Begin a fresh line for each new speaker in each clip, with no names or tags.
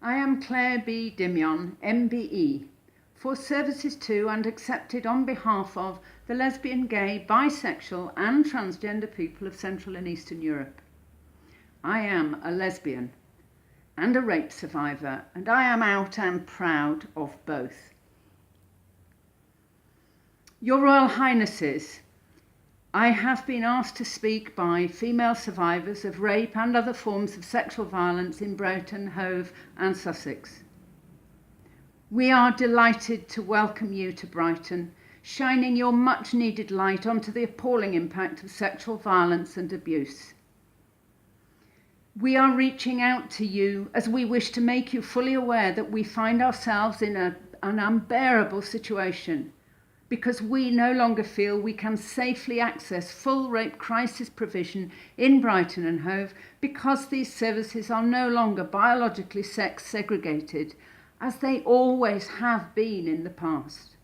I am Claire B. Dimion, MBE, for services to and accepted on behalf of the lesbian, gay, bisexual and transgender people of Central and Eastern Europe. I am a lesbian and a rape survivor, and I am out and proud of both. Your Royal Highnesses, I have been asked to speak by female survivors of rape and other forms of sexual violence in Brighton, Hove and Sussex. We are delighted to welcome you to Brighton, shining your much needed light onto the appalling impact of sexual violence and abuse. We are reaching out to you as we wish to make you fully aware that we find ourselves in an unbearable situation, because we no longer feel we can safely access full rape crisis provision in Brighton and Hove because these services are no longer biologically sex segregated, as they always have been in the past.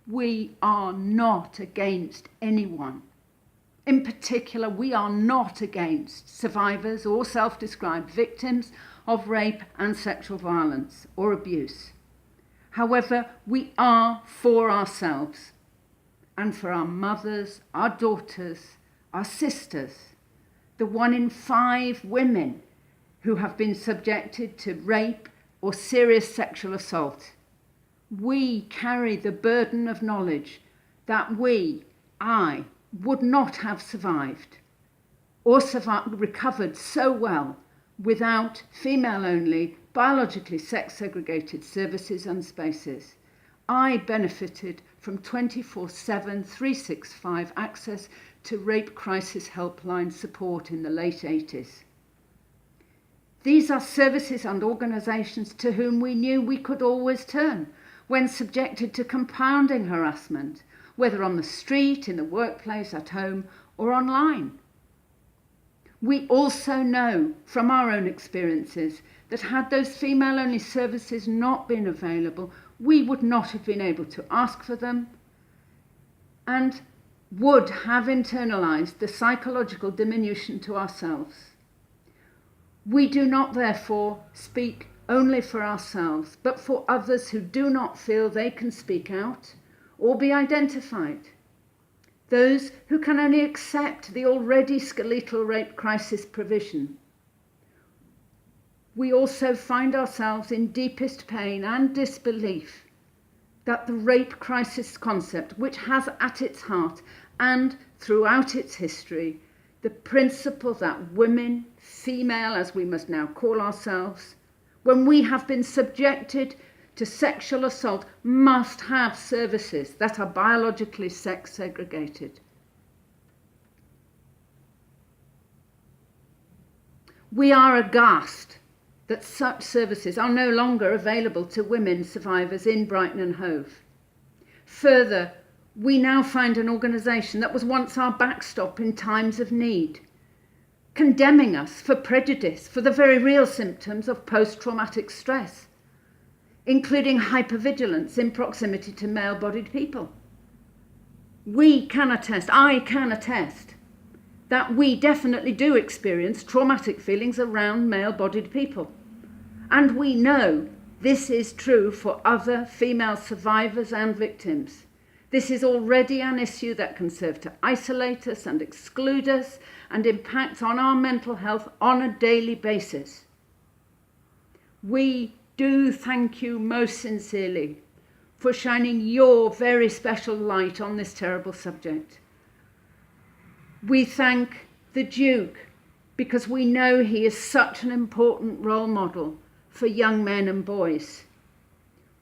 We are not against anyone. In particular, we are not against survivors or self-described victims of rape and sexual violence or abuse. However, we are for ourselves and for our mothers, our daughters, our sisters, the 1 in 5 women who have been subjected to rape or serious sexual assault. We carry the burden of knowledge that I, would not have survived or recovered so well without female-only, biologically sex-segregated services and spaces. I benefited from 24/7, 365 access to rape crisis helpline support in the late 80s. These are services and organisations to whom we knew we could always turn when subjected to compounding harassment, whether on the street, in the workplace, at home, or online. We also know from our own experiences that had those female-only services not been available, we would not have been able to ask for them and would have internalised the psychological diminution to ourselves. We do not therefore speak only for ourselves, but for others who do not feel they can speak out or be identified. Those who can only accept the already skeletal rape crisis provision. We also find ourselves in deepest pain and disbelief that the rape crisis concept, which has at its heart and throughout its history the principle that women, female as we must now call ourselves, when we have been subjected to sexual assault, must have services that are biologically sex segregated. We are aghast that such services are no longer available to women survivors in Brighton and Hove. Further, we now find an organisation that was once our backstop in times of need, condemning us for prejudice for the very real symptoms of post-traumatic stress, including hypervigilance in proximity to male-bodied people. I can attest, that we definitely do experience traumatic feelings around male-bodied people. And we know this is true for other female survivors and victims. This is already an issue that can serve to isolate us and exclude us and impacts on our mental health on a daily basis. We do thank you most sincerely for shining your very special light on this terrible subject. We thank the Duke because we know he is such an important role model for young men and boys.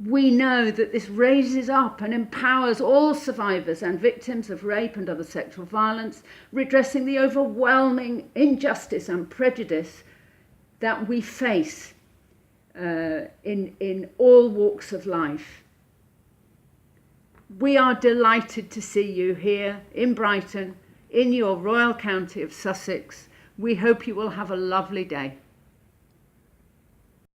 We know that this raises up and empowers all survivors and victims of rape and other sexual violence, redressing the overwhelming injustice and prejudice that we face in all walks of life. We are delighted to see you here in Brighton, in your royal county of Sussex. We hope you will have a lovely day.